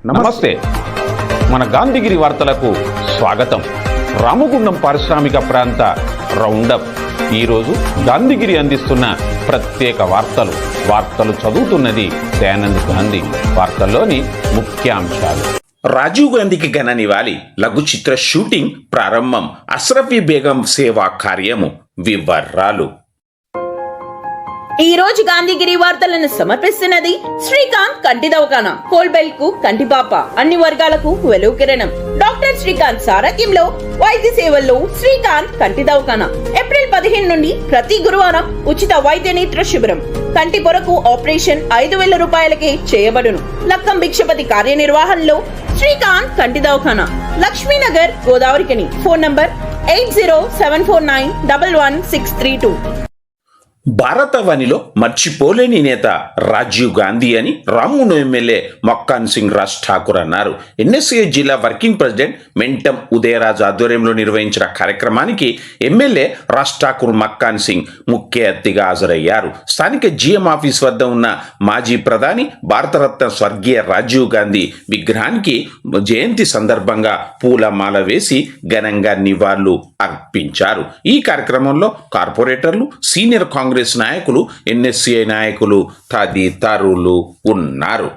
నమస్తే. మన గాంధీగిరి వార్తలకు స్వాగతం. రామగుండం పారిశ్రామిక ప్రాంత రౌండప్. ఈరోజు గాంధీగిరి అందిస్తున్న ప్రత్యేక వార్తలు చదువుతున్నది దయానంద్ గాంధీ. వార్తల్లోని ముఖ్యాంశాలు. రాజీవ్ గాంధీకి ఘన నివాళి, లఘు చిత్ర షూటింగ్ ప్రారంభం, అష్రఫీ బేగం సేవా కార్యము. వివరాలు. ఈ రోజు గాంధీగిరి వార్తలను సమర్పిస్తున్నది శ్రీకాంత్ కంటి దవాఖానా. కోల్బెల్ కు కంటిపాప, అన్ని వర్గాలకు వెలుగు కిరణం. డాక్టర్ శ్రీకాంత్ సారథ్యంలో వైద్య సేవల్లో శ్రీకాంత్ కంటి దవాఖానా. ఏప్రిల్ 15 నుండి ప్రతి గురువారం ఉచిత వైద్య నేత్ర శిబిరం. కంటి పొరకు ఆపరేషన్ 5,000 రూపాయలకే చేయబడును. లక్కం భిక్షపతి కార్యనిర్వహణలో శ్రీకాంత్ కంటి దవాఖానా, లక్ష్మీనగర్, గోదావరికని. Phone number 8074911632. భారతవాణిలో మర్చిపోలేని నేత రాజీవ్ గాంధీ అని రామగుండం ఎమ్మెల్యే మక్కాన్ సింగ్ రాజ్ ఠాకూర్ అన్నారు. ఎన్ఎస్ఏ జిల్లా వర్కింగ్ ప్రెసిడెంట్ మెంటం ఉదయరాజ్ ఆధ్వర్యంలో నిర్వహించిన కార్యక్రమానికి ఎమ్మెల్యే రాజ్ ఠాకూర్ మక్కాన్ సింగ్ ముఖ్య అతిథిగా హాజరయ్యారు. స్థానిక జిఎం ఆఫీస్ వద్ద ఉన్న మాజీ ప్రధాని భారతరత్న స్వర్గీయ రాజీవ్ గాంధీ విగ్రహానికి జయంతి సందర్భంగా పూలమాల వేసి ఘనంగా నివాళులు అర్పించారు. ఈ కార్యక్రమంలో కార్పొరేటర్లు, సీనియర్ కాంగ్రెస్ నాయకులు, ఎన్ఎస్సీఐ నాయకులు తదితరులు ఉన్నారు.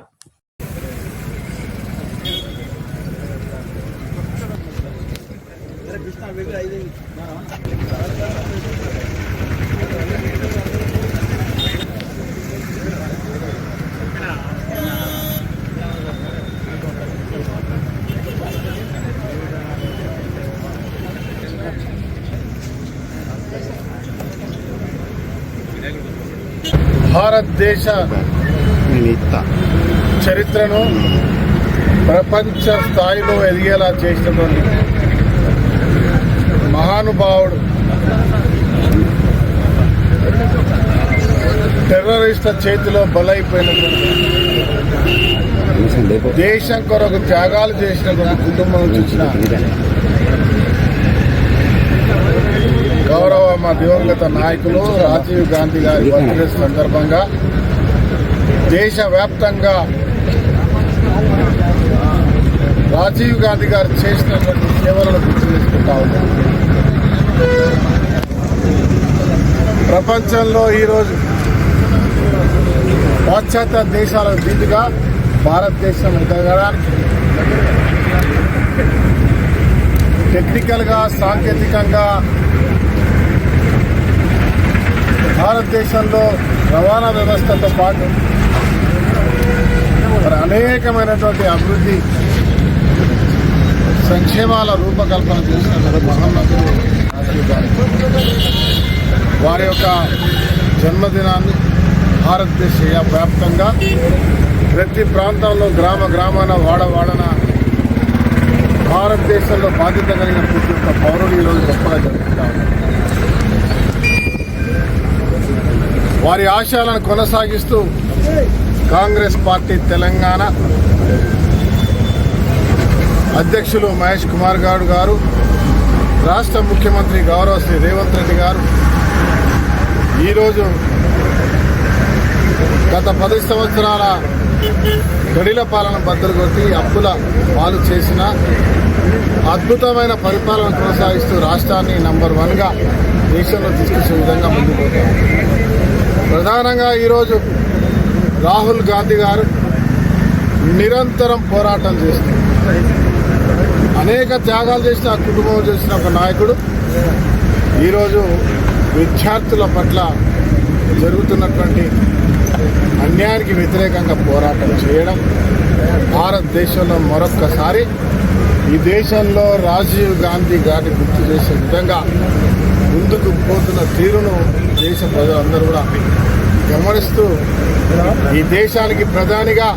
భారతదేశ చరిత్రను ప్రపంచ స్థాయిలో ఎదిగేలా చేసినటువంటి మహానుభావుడు, టెర్రరిస్టుల చేతిలో బలైపోయినటువంటి, దేశం కొరకు త్యాగాలు చేసినటువంటి కుటుంబం నుంచి వచ్చిన గౌరవ మా దివంగత నాయకులు రాజీవ్ గాంధీ గారి బర్త్డే సందర్భంగా దేశవ్యాప్తంగా రాజీవ్ గాంధీ గారు చేసినటువంటి సేవలను గుర్తు చేసుకుంటా ఉన్నాం. ప్రపంచంలో ఈరోజు పాశ్చాత్య దేశాలకు దీటుగా భారతదేశం ఎదగడానికి టెక్నికల్గా, సాంకేతికంగా భారతదేశంలో రవాణా వ్యవస్థతో పాటు మరి అనేకమైనటువంటి అభివృద్ధి సంక్షేమాల రూపకల్పన చేసినటువంటి మహోన్నతుడు రాజీవ్ గాంధీ. వారి యొక్క జన్మదినాన్ని భారతదేశ వ్యాప్తంగా ప్రతి ప్రాంతంలో, గ్రామాన, వాడవాడన భారతదేశంలో బాధ్యత కలిగిన ప్రతి ఒక్క పౌరుడు ఈరోజు గొప్పగా జరుగుతూ ఉన్నారు. వారి ఆశయాలను కొనసాగిస్తూ కాంగ్రెస్ పార్టీ తెలంగాణ అధ్యక్షులు మహేష్ కుమార్ గౌడ్ గారు, రాష్ట్ర ముఖ్యమంత్రి గౌరవ శ్రీ రేవంత్ రెడ్డి గారు ఈరోజు గత 10 సంవత్సరాల గడిల పాలన బద్దలు కొట్టి అప్పుల పాలు చేసిన అద్భుతమైన పరిపాలన కొనసాగిస్తూ రాష్ట్రాన్ని నంబర్ 1గా దేశంలో తీసుకొచ్చే విధంగా ముందుకు పోతారు. ప్రధానంగా ఈరోజు రాహుల్ గాంధీ గారు నిరంతరం పోరాటం చేస్తారు. అనేక త్యాగాలు చేసిన కుటుంబం చేసిన ఒక నాయకుడు ఈరోజు విద్యార్థుల పట్ల జరుగుతున్నటువంటి అన్యాయానికి వ్యతిరేకంగా పోరాటం చేయడం, భారతదేశంలో మరొక్కసారి ఈ దేశంలో రాజీవ్ గాంధీ గారిని గుర్తు చేసే విధంగా ముందుకు పోతున్న తీరును దేశ ప్రజలందరూ కూడా గమనిస్తూ ఈ దేశానికి ప్రధానిగా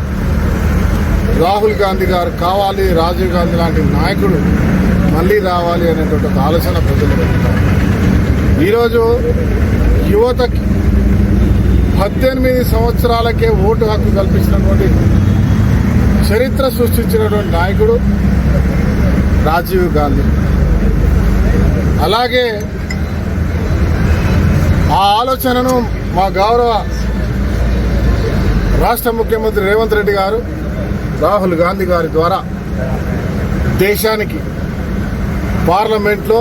రాహుల్ గాంధీ గారు కావాలి, రాజీవ్ గాంధీ లాంటి నాయకుడు మళ్ళీ రావాలి అనేటువంటి ఒక ఆలోచన ప్రజలు పెడతారు. ఈరోజు యువతకి 18 సంవత్సరాలకే ఓటు హక్కు కల్పించినటువంటి, చరిత్ర సృష్టించినటువంటి నాయకుడు రాజీవ్ గాంధీ. అలాగే ఆ ఆలోచనను మా గౌరవ రాష్ట్ర ముఖ్యమంత్రి రేవంత్ రెడ్డి గారు రాహుల్ గాంధీ గారి ద్వారా దేశానికి పార్లమెంట్లో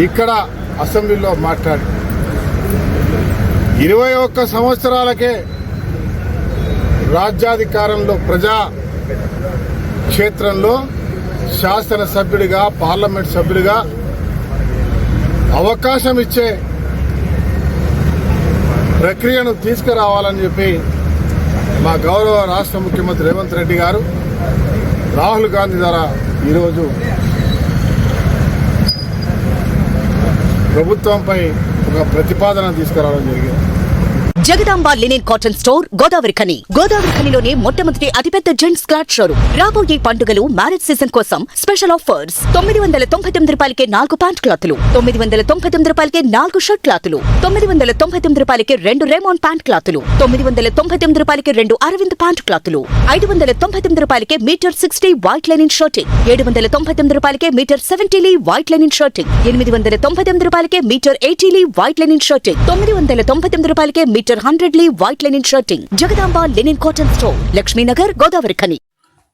ఇక్కడ అసెంబ్లీలో మాట్లాడి 21 సంవత్సరాలకే రాజ్యాధికారంలో ప్రజా క్షేత్రంలో శాసనసభ్యుడిగా పార్లమెంట్ సభ్యుడిగా అవకాశం ఇచ్చే ప్రక్రియను తీసుకురావాలని చెప్పి మా గౌరవ రాష్ట్ర ముఖ్యమంత్రి రేవంత్ రెడ్డి గారు రాహుల్ గాంధీ ద్వారా ఈరోజు ప్రభుత్వంపై ఒక ప్రతిపాదన తీసుకురావడం జరిగింది. జగదాంబ లినెన్ కాటన్ స్టోర్ గోదావరిఖనిలోనే మొట్టమొదటి అతిపెద్ద జెంట్స్ క్లాత్ షోరూమ్. రాబోయే పండుగలు మ్యారేజ్ సీజన్ కోసం స్పెషల్ ఆఫర్స్. 999 రూపాయలకే 4 ప్యాంట్ క్లాతులు, 999 రూపాయలకే 4 షర్ట్ క్లాతులు, 999 రూపాయలకే 2 రేమాన్ ప్యాంట్ క్లాతులు, 999 రూపాయలకే 2 అరవింద్ ప్యాంట్ క్లాతులు, 599 రూపాయలకే మీటర్ 60 వైట్ లెనిన్ షర్టింగ్, 799 రూపాయలకే metre 70 lea white linen shirting, 899 రూపాయలకే metre 80 lea white linen shirting, 999 రూపాయలకే metre 100 lea white linen shirting. Jagadamba linen cotton store, Lakshminagar, Godavarikhani.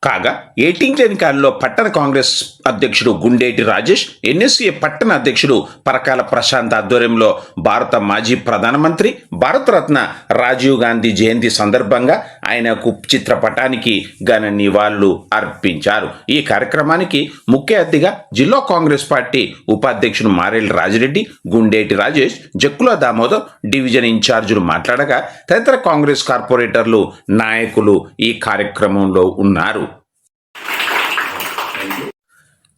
కాగా 18 లేని కాలంలో పట్టణ కాంగ్రెస్ అధ్యక్షుడు గుండేటి రాజేష్, ఎన్ఎస్ఏ పట్టణ అధ్యక్షుడు పరకాల ప్రశాంత్ ఆధ్వర్యంలో భారత మాజీ ప్రధానమంత్రి భారతరత్న రాజీవ్ గాంధీ జయంతి సందర్భంగా ఆయనకు చిత్రపటానికి ఘన నివాళులు అర్పించారు. ఈ కార్యక్రమానికి ముఖ్య అతిథిగా జిల్లా కాంగ్రెస్ పార్టీ ఉపాధ్యక్షుడు మారెల్ రాజిరెడ్డి, గుండేటి రాజేష్, జక్కుల దామోదర్, డివిజన్ ఇన్ఛార్జీలు మాట్లాడగా తదితర కాంగ్రెస్ కార్పొరేటర్లు, నాయకులు ఈ కార్యక్రమంలో ఉన్నారు.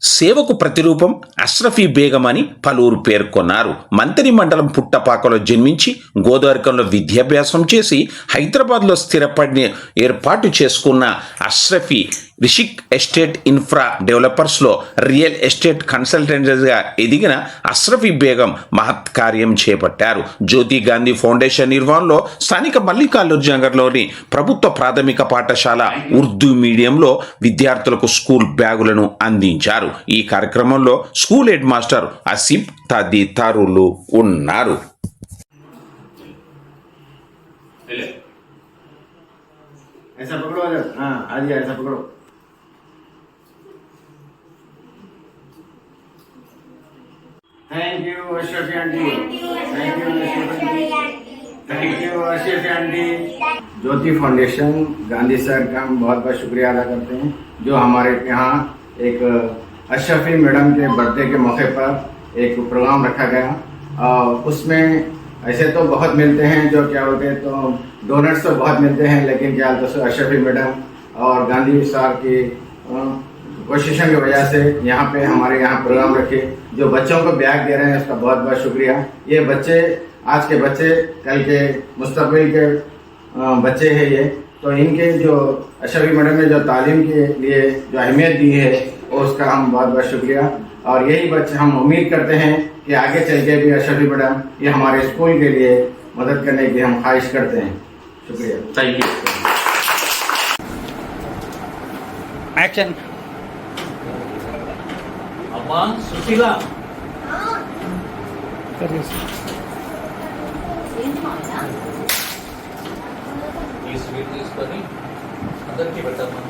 సేవకు ప్రతిరూపం అష్రఫీ బేగం అని పలువురు పేర్కొన్నారు. మంత్రి మండలం పుట్టపాకలో జన్మించి గోదావరికంలో విద్యాభ్యాసం చేసి హైదరాబాద్లో స్థిరపడిన ఏర్పాటు చేసుకున్న అష్రఫీ రిషిక్ ఎస్టేట్ ఇన్ఫ్రా డెవలపర్స్లో రియల్ ఎస్టేట్ కన్సల్టెంట్గా ఎదిగిన అష్రఫీ బేగం మహత్ కార్యం చేపట్టారు. జ్యోతి గాంధీ ఫౌండేషన్ నిర్వహణలో స్థానిక మల్లికార్జున నగర్లోని ప్రభుత్వ ప్రాథమిక పాఠశాల ఉర్దూ మీడియంలో విద్యార్థులకు స్కూల్ బ్యాగులను అందించారు. ఈ కార్యక్రమంలో స్కూల్ హెడ్ మాస్టర్ అసీఫ్ తదితరులు ఉన్నారు. ऐसा पकड़ो, हाँ आ दिया, ऐसा पकड़ो. Thank you Ashrafi aunty, thank you Ashrafi aunty. Jyoti foundation Gandhi sir का हम बहुत बहुत शुक्रिया अदा करते हैं, जो हमारे यहाँ एक अशरफी मैडम के बर्थडे के मौके पर एक प्रोग्राम रखा गया. उसमें ऐसे तो बहुत मिलते हैं, जो क्या बोलते हैं, तो डोनर्स तो बहुत मिलते हैं, लेकिन क्या तो अशरफी मैडम और गांधी साहब की कोशिशों की वजह से यहाँ पे हमारे यहाँ प्रोग्राम रखे. जो बच्चों को बैग दे रहे हैं उसका बहुत बहुत शुक्रिया. ये बच्चे आज के बच्चे कल के मुस्तकबिल के बच्चे हैं ये, तो इनके जो अशरफी मैडम ने जो तालीम के लिए जो अहमियत दी है उसका हम बहुत बहुत शुक्रिया. और यही बच्चे हम उम्मीद करते हैं कि आगे चल के भी अशरफी मैडम ये हमारे स्कूल के लिए मदद करने की हम ख्वाहिश करते हैं. शुक्रिया, थैंक यू. एक्शन. अम्मा सुशीला ఈ స్వీట్ తీసుకొని అందరికీ పెట్టమ్మా.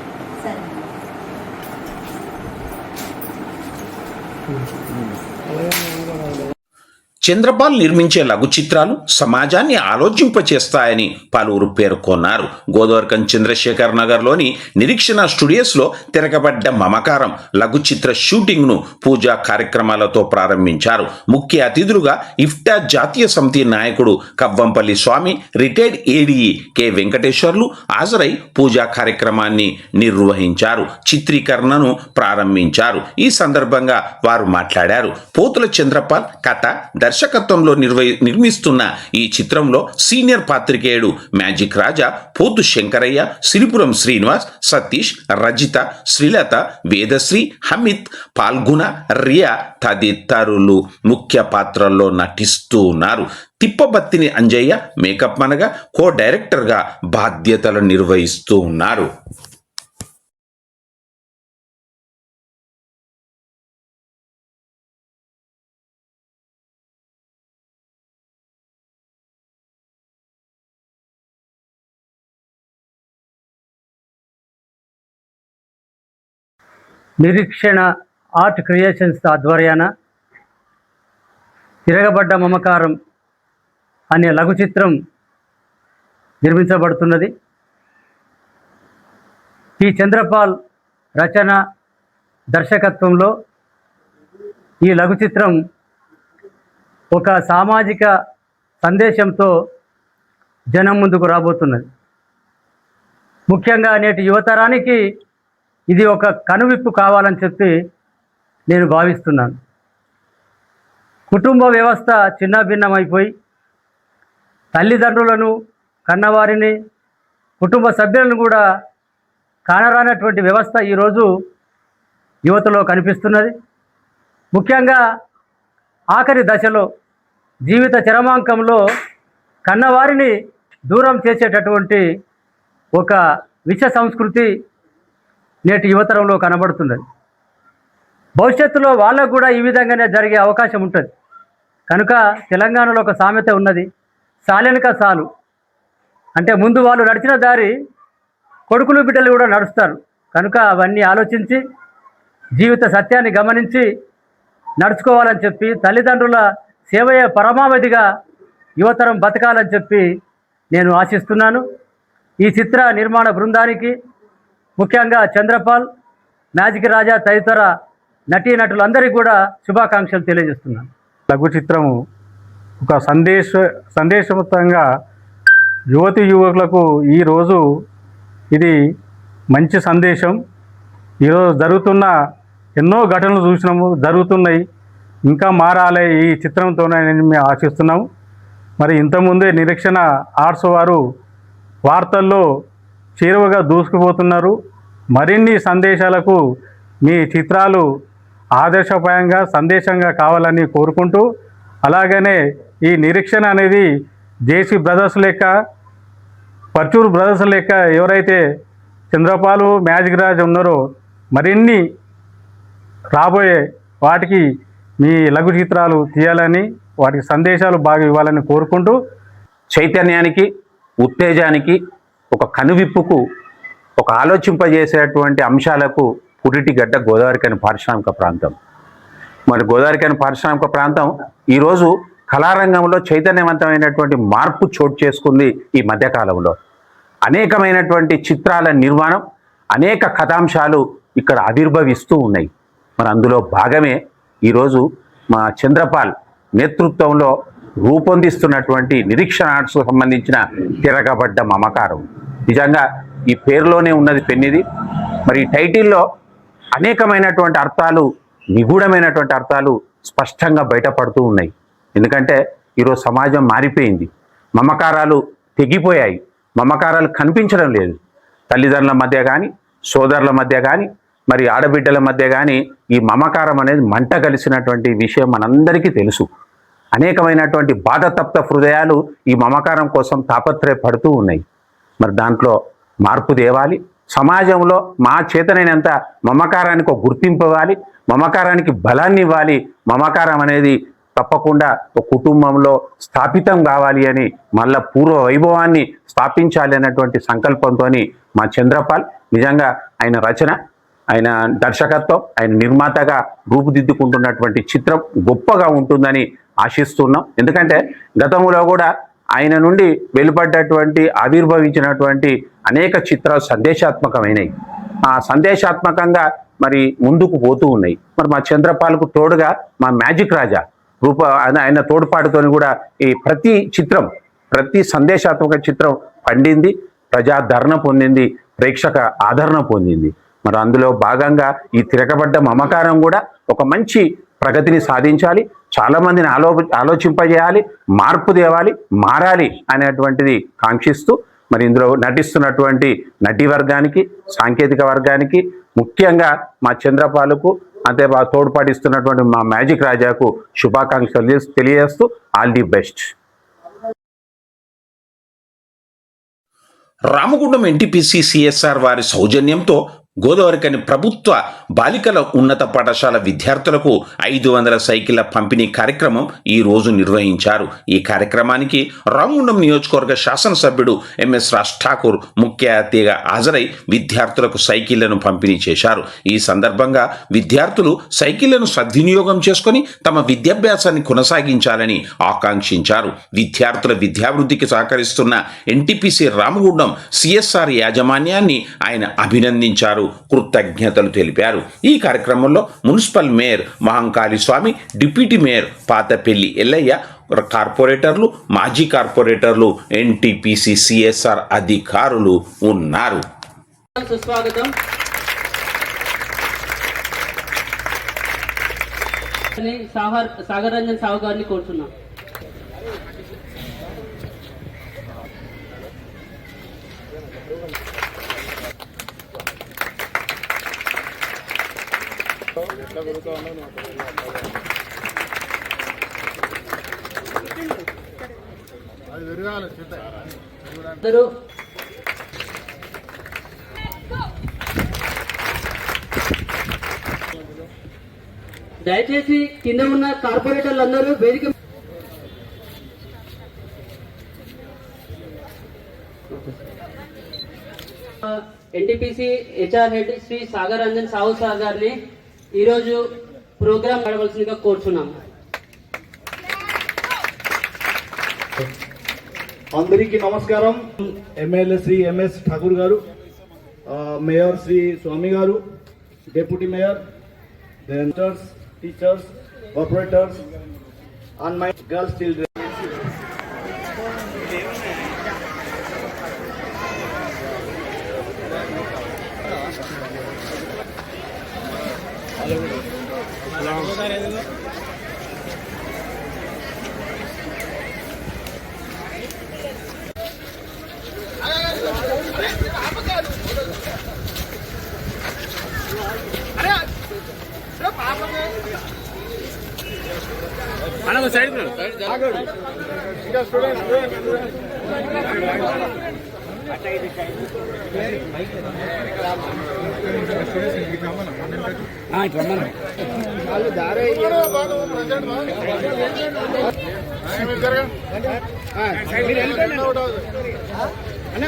చంద్రపాల్ నిర్మించే లఘు చిత్రాలు సమాజాన్ని ఆలోచింపచేస్తాయని పలువురు పేర్కొన్నారు. గోదావరికం చంద్రశేఖర్ నగర్లోని నిరీక్షణ స్టూడియోస్లో తిరగబడ్డ మమకారం లఘు చిత్ర షూటింగ్ను పూజా కార్యక్రమాలతో ప్రారంభించారు. ముఖ్య అతిథులుగా ఇఫ్టా జాతీయ సమితి నాయకుడు కవ్వంపల్లి స్వామి, రిటైర్డ్ ఏడీఈ కె వెంకటేశ్వర్లు హాజరై పూజా కార్యక్రమాన్ని నిర్వహించారు. చిత్రీకరణను ప్రారంభించారు. ఈ సందర్భంగా వారు మాట్లాడారు. పోతుల చంద్రపాల్ కథ దర్శకత్వంలో నిర్మిస్తున్న ఈ చిత్రంలో సీనియర్ పాత్రికేయుడు మ్యాజిక్ రాజా, పోతు శంకరయ్య, సిరిపురం శ్రీనివాస్, సతీష్, రజిత, శ్రీలత, వేదశ్రీ, హమిత్, పాల్గుణ, రియా తదితరులు ముఖ్య పాత్రల్లో నటిస్తూ ఉన్నారు. తిప్పబత్తిని అంజయ్య మేకప్ మనగా కో డైరెక్టర్గా బాధ్యతలు నిర్వహిస్తూ ఉన్నారు. నిరీక్షణ ఆర్ట్ క్రియేషన్స్ ఆధ్వర్యాన తిరగబడ్డ మమకారం అనే లఘు చిత్రం నిర్మించబడుతున్నది. టి చంద్రపాల్ రచన దర్శకత్వంలో ఈ లఘు చిత్రం ఒక సామాజిక సందేశంతో జనం ముందుకు రాబోతున్నది. ముఖ్యంగా నేటి యువతరానికి ఇది ఒక కనువిప్పు కావాలని చెప్పి నేను భావిస్తున్నాను. కుటుంబ వ్యవస్థ చిన్నాభిన్నమైపోయి తల్లిదండ్రులను, కన్నవారిని, కుటుంబ సభ్యులను కూడా కానరానటువంటి వ్యవస్థ ఈరోజు యువతలో కనిపిస్తున్నది. ముఖ్యంగా ఆఖరి దశలో జీవిత చరమాంకంలో కన్నవారిని దూరం చేసేటటువంటి ఒక విష సంస్కృతి నేటి యువతరంలో కనబడుతున్నది. భవిష్యత్తులో వాళ్ళకు కూడా ఈ విధంగానే జరిగే అవకాశం ఉంటుంది. కనుక తెలంగాణలో ఒక సామెత ఉన్నది, సాలెనక సాలు. అంటే ముందు వాళ్ళు నడిచిన దారి కొడుకులు బిడ్డలు కూడా నడుస్తారు. కనుక అవన్నీ ఆలోచించి జీవిత సత్యాన్ని గమనించి నడుచుకోవాలని చెప్పి, తల్లిదండ్రుల సేవయే పరమావధిగా యువతరం బతకాలని చెప్పి నేను ఆశిస్తున్నాను. ఈ చిత్ర నిర్మాణ బృందానికి, ముఖ్యంగా చంద్రపాల్, మ్యాజిక్ రాజా తదితర నటీనటులందరికీ కూడా శుభాకాంక్షలు తెలియజేస్తున్నాను. లఘు చిత్రము ఒక సందేశవంతంగా యువతి యువకులకు ఈరోజు ఇది మంచి సందేశం. ఈరోజు జరుగుతున్న ఎన్నో ఘటనలు చూసినాము, జరుగుతున్నాయి, ఇంకా మారాలి ఈ చిత్రంతోనే మేము ఆశిస్తున్నాము. మరి ఇంతకుముందే నిరీక్షణ ఆర్ట్స్ వారు వార్తల్లో చేరువగా దూసుకుపోతున్నారు. మరిన్ని సందేశాలకు మీ చిత్రాలు ఆదర్శప్రాయంగా సందేశంగా కావాలని కోరుకుంటూ, అలాగనే ఈ నిరీక్షణ అనేది జేసీ బ్రదర్స్ లెక్క, పర్చూర్ బ్రదర్స్ లెక్క ఎవరైతే చంద్రపాలు, మ్యాజిక్ రాజ్ ఉన్నారో మరిన్ని రాబోయే వాటికి మీ లఘు చిత్రాలు తీయాలని, వాటికి సందేశాలు బాగా ఇవ్వాలని కోరుకుంటూ, చైతన్యానికి, ఉత్తేజానికి, ఒక కనువిప్పుకు, ఒక ఆలోచింపజేసేటువంటి అంశాలకు పురిటిగడ్డ గోదావరిఖని పారిశ్రామిక ప్రాంతం. మరి గోదావరిఖని పారిశ్రామిక ప్రాంతం ఈరోజు కళారంగంలో చైతన్యవంతమైనటువంటి మార్పు చోటు చేసుకుంది. ఈ మధ్యకాలంలో అనేకమైనటువంటి చిత్రాల నిర్మాణం, అనేక కథాంశాలు ఇక్కడ ఆవిర్భవిస్తూ ఉన్నాయి. మరి అందులో భాగమే ఈరోజు మా చంద్రపాల్ నేతృత్వంలో రూపొందిస్తున్నటువంటి నిరీక్షణ ఆర్ట్స్కు సంబంధించిన తిరగబడ్డ మమకారం. నిజంగా ఈ పేరులోనే ఉన్నది పెన్నిది. మరి ఈ టైటిల్లో అనేకమైనటువంటి అర్థాలు, నిగూఢమైనటువంటి అర్థాలు స్పష్టంగా బయటపడుతూ ఉన్నాయి. ఎందుకంటే ఈరోజు సమాజం మారిపోయింది, మమకారాలు తెగిపోయాయి, మమకారాలు కనిపించడం లేదు. తల్లిదండ్రుల మధ్య కానీ, సోదరుల మధ్య కానీ, మరి ఆడబిడ్డల మధ్య కానీ ఈ మమకారం అనేది మంట కలిసినటువంటి విషయం మనందరికీ తెలుసు. అనేకమైనటువంటి బాధతప్త హృదయాలు ఈ మమకారం కోసం తాపత్రయపడుతూ ఉన్నాయి. మరి దాంట్లో మార్పు తేవాలి. సమాజంలో మా చేతనైనంత మమకారానికి ఒక గుర్తింపు ఇవ్వాలి, మమకారానికి బలాన్ని ఇవ్వాలి. మమకారం అనేది తప్పకుండా ఒక కుటుంబంలో స్థాపితం కావాలి అని, మళ్ళా పూర్వ వైభవాన్ని స్థాపించాలి అన్నటువంటి సంకల్పంతో మా చంద్రపాల్ నిజంగా ఆయన రచన, ఆయన దర్శకత్వం, ఆయన నిర్మాతగా రూపుదిద్దుకుంటున్నటువంటి చిత్రం గొప్పగా ఉంటుందని ఆశిస్తున్నాం. ఎందుకంటే గతంలో కూడా ఆయన నుండి వెలువడ్డటువంటి, ఆవిర్భవించినటువంటి అనేక చిత్రాలు సందేశాత్మకమైనవి. ఆ సందేశాత్మకంగా మరి ముందుకు పోతూ ఉన్నాయి. మరి మా చంద్రపాల్కు తోడుగా మా మ్యాజిక్ రాజా ఆయన తోడ్పాటుతో కూడా ఈ ప్రతి సందేశాత్మక చిత్రం పండింది, ప్రజాదరణ పొందింది, ప్రేక్షక ఆదరణ పొందింది. మరి అందులో భాగంగా ఈ తిరగబడ్డ మమకారం కూడా ఒక మంచి ప్రగతిని సాధించాలి, చాలామందిని ఆలోచింపజేయాలి, మార్పు తేవాలి, మారాలి అనేటువంటిది కాంక్షిస్తూ, మరి ఇందులో నటిస్తున్నటువంటి నటీ వర్గానికి, సాంకేతిక వర్గానికి, ముఖ్యంగా మా చంద్రపాలకు, అంతే తోడ్పాటిస్తున్నటువంటి మా మ్యాజిక్ రాజాకు శుభాకాంక్షలు తెలియజేస్తూ all the best. Ramagundam NTPC CSR వారి సౌజన్యంతో గోదావరికని ప్రభుత్వ బాలికల ఉన్నత పాఠశాల విద్యార్థులకు 500 సైకిళ్ల పంపిణీ కార్యక్రమం ఈ రోజు నిర్వహించారు. ఈ కార్యక్రమానికి రామగుండం నియోజకవర్గ శాసనసభ్యుడు ఎంఎస్ రాజ్ ఠాకూర్ ముఖ్య అతిథిగా హాజరై విద్యార్థులకు సైకిళ్లను పంపిణీ చేశారు. ఈ సందర్భంగా విద్యార్థులు సైకిళ్లను సద్వినియోగం చేసుకుని తమ విద్యాభ్యాసాన్ని కొనసాగించాలని ఆకాంక్షించారు. విద్యార్థుల విద్యాభివృద్ధికి సహకరిస్తున్న ఎన్టీపీసీ రామగుండం సిఎస్ఆర్ యాజమాన్యాన్ని ఆయన అభినందించారు, కృతజ్ఞతలు తెలిపారు. ఈ కార్యక్రమంలో మున్సిపల్ మేయర్ మహంకాళి స్వామి, డిప్యూటీ మేయర్ పాతపల్లి ఎల్లయ్య, కార్పొరేటర్లు, మాజీ కార్పొరేటర్లు, ఎన్టీపీసీ సిఎస్ఆర్ అధికారులు ఉన్నారు. సుస్వాగతం. సాగర్ రంజన్ సావు గారిని కోరుతున్నాం. అందరూ దయచేసి కింద ఉన్న కార్పొరేటర్లు అందరూ వేదిక NTPC HR head Shri Sagar Ranjan Sahu sir గారిని ఈరోజు ప్రోగ్రాం నడవలసిందిగా కోరుచున్నాం. అందరికీ నమస్కారం. ఎమ్మెల్యే శ్రీ ఎంఎస్ ఠాకూర్ గారు, మేయర్ శ్రీ స్వామి గారు, deputy mayor, teachers, operators and my girls children.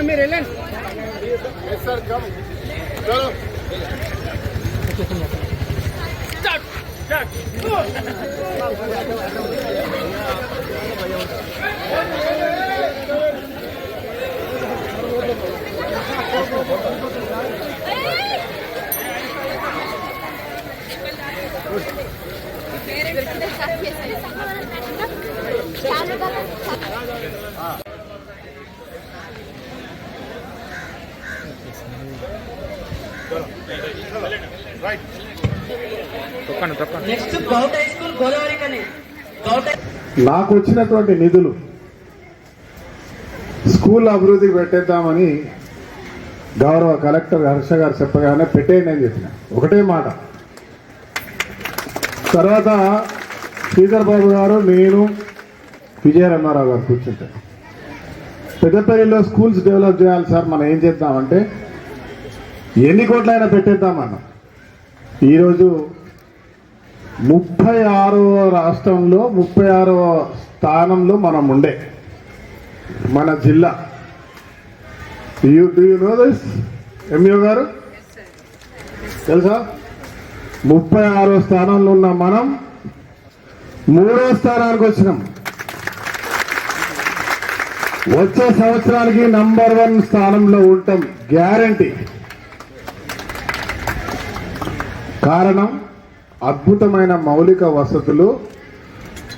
మీరు వెళ్ళండి sir. Next govt high school గోదావరికని. నాకు వచ్చినటువంటి నిధులు స్కూల్ అభివృద్ధికి పెట్టేద్దామని గౌరవ కలెక్టర్ హర్ష గారు చెప్పగానే పెట్టేయండి అని చెప్పిన ఒకటే మాట. తర్వాత శ్రీధర్ బాబు గారు, నేను, విజయరమణారావు గారు కూర్చుంటారు. పెద్దపల్లిలో స్కూల్స్ డెవలప్ చేయాలి సార్, మనం ఏం చేద్దామంటే ఎన్ని కోట్లైనా పెట్టేద్దామన్నా. ఈరోజు 36వ రాష్ట్రంలో 36వ స్థానంలో మనం ఉండే మన జిల్లా. Do you know this MEO గారు? తెలుసా? 36వ స్థానంలో ఉన్న మనం 3వ స్థానానికి వచ్చినాం. వచ్చే సంవత్సరానికి నంబర్ 1 స్థానంలో ఉంటాం, గ్యారంటీ. కారణం అద్భుతమైన మౌలిక వసతులు,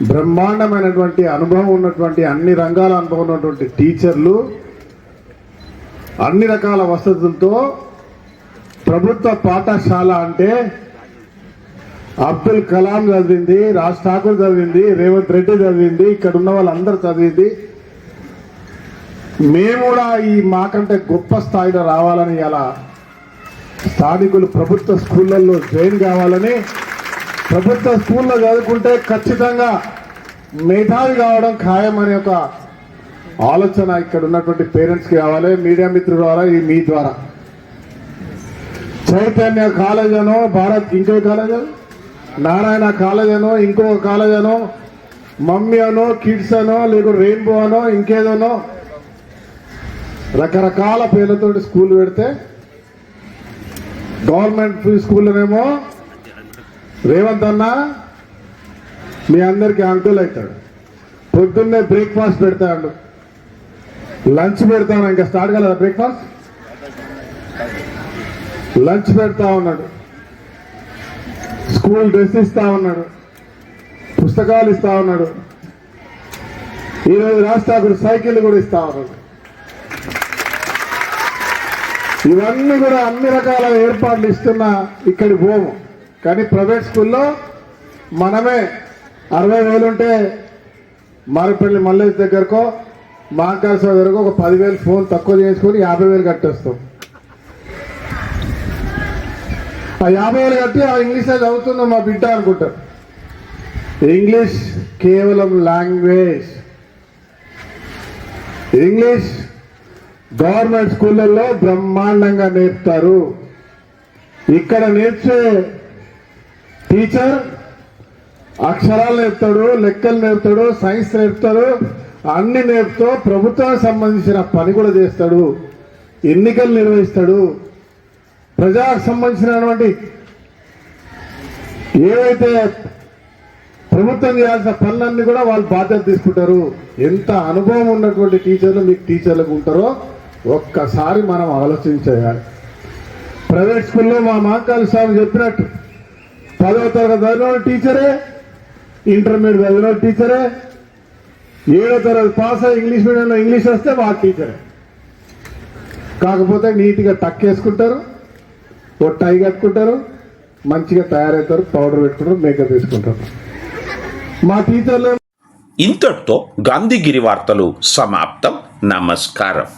బ్రహ్మాండమైనటువంటి అనుభవం ఉన్నటువంటి, అన్ని రంగాల అనుభవం ఉన్నటువంటి టీచర్లు, అన్ని రకాల వసతులతో ప్రభుత్వ పాఠశాల అంటే అబ్దుల్ కలాం చదివింది, రాజ్ ఠాకూర్ చదివింది, రేవంత్ రెడ్డి చదివింది, ఇక్కడ ఉన్న వాళ్ళందరూ చదివింది. మేము కూడా ఈ మాకంటే గొప్ప స్థాయిలో రావాలని, అలా స్థానికులు ప్రభుత్వ స్కూళ్ళల్లో జాయిన్ కావాలని, ప్రభుత్వ స్కూల్లో చదువుకుంటే ఖచ్చితంగా మేధావి కావడం ఖాయం అనే ఒక ఆలోచన ఇక్కడ ఉన్నటువంటి పేరెంట్స్కి కావాలి, మీడియా మిత్రుల ద్వారా, మీ ద్వారా చైతన్య కాలేజ్ అనో, భారత్ ఇంకో కాలేజ్ అనో, నారాయణ కాలేజ్ అనో, ఇంకో కాలేజ్ అనో, మమ్మీ అనో, కిడ్స్ అనో, లేక రెయిన్బో అనో, ఇంకేదనో రకరకాల పేర్లతోటి స్కూల్ పెడితే గవర్నమెంట్ స్కూల్లోనేమో రేవంత్ అన్న మీ అందరికీ అంకుల్ అవుతాడు. పొద్దున్నే బ్రేక్ఫాస్ట్ పెడతాడు, లంచ్ పెడతాను, ఇంకా స్టార్ట్ కాలేదా బ్రేక్ఫాస్ట్, లంచ్ పెడతా ఉన్నాడు, స్కూల్ డ్రెస్ ఇస్తా ఉన్నాడు, పుస్తకాలు ఇస్తా ఉన్నాడు, ఈరోజు రాష్ట్రానికి సైకిల్ కూడా ఇస్తా ఉన్నాడు. ఇవన్నీ కూడా అన్ని రకాల ఏర్పాట్లు ఇస్తున్నా ఇక్కడికి పోము. కానీ ప్రైవేట్ స్కూల్లో మనమే 60,000 ఉంటే మారపల్లి మల్లేష్ దగ్గరకో మాంకాస దగ్గరకో ఒక 10,000 ఫోన్ తక్కువ చేసుకొని 50,000 కట్టేస్తాం. ఆ 50,000 కట్టి ఆ ఇంగ్లీషే చదువుతుందో మా బిడ్డ అనుకుంటారు. ఇంగ్లీష్ కేవలం లాంగ్వేజ్. ఇంగ్లీష్ గవర్నమెంట్ స్కూళ్ళల్లో బ్రహ్మాండంగా నేర్పుతారు. ఇక్కడ నేర్చే టీచర్ అక్షరాలు నేర్పుతాడు, లెక్కలు నేర్పుతాడు, సైన్స్ నేర్పుతాడు, అన్ని నేర్పుతూ ప్రభుత్వానికి సంబంధించిన పని కూడా చేస్తాడు, ఎన్నికలు నిర్వహిస్తాడు, ప్రజలకు సంబంధించినటువంటి ఏవైతే ప్రభుత్వం చేయాల్సిన పనులన్నీ కూడా వాళ్ళు బాధ్యత తీసుకుంటారు. ఎంత అనుభవం ఉన్నటువంటి టీచర్లు మీకు టీచర్లకు ఉంటారో ఒక్కసారి మనం ఆలోచించేయాలి. ప్రైవేట్ స్కూల్లో మా మాంకాల స్వామి చెప్పినట్టు 10వ తరగతి చదివిన టీచరే, ఇంటర్మీడియట్ చదివిన టీచరే, 7వ తరగతి పాస్ అయ్యి ఇంగ్లీష్ మీడియంలో ఇంగ్లీష్ వస్తే వాళ్ళ టీచరే. కాకపోతే నీట్గా టక్ వేసుకుంటారు, ఓ టై కట్టుకుంటారు, మంచిగా తయారవుతారు, పౌడర్ పెట్టుకుంటారు, మేకప్ వేసుకుంటారు. మా టీచర్లు ఇంతటితో గాంధీగిరి వార్తలు సమాప్తం. నమస్కారం.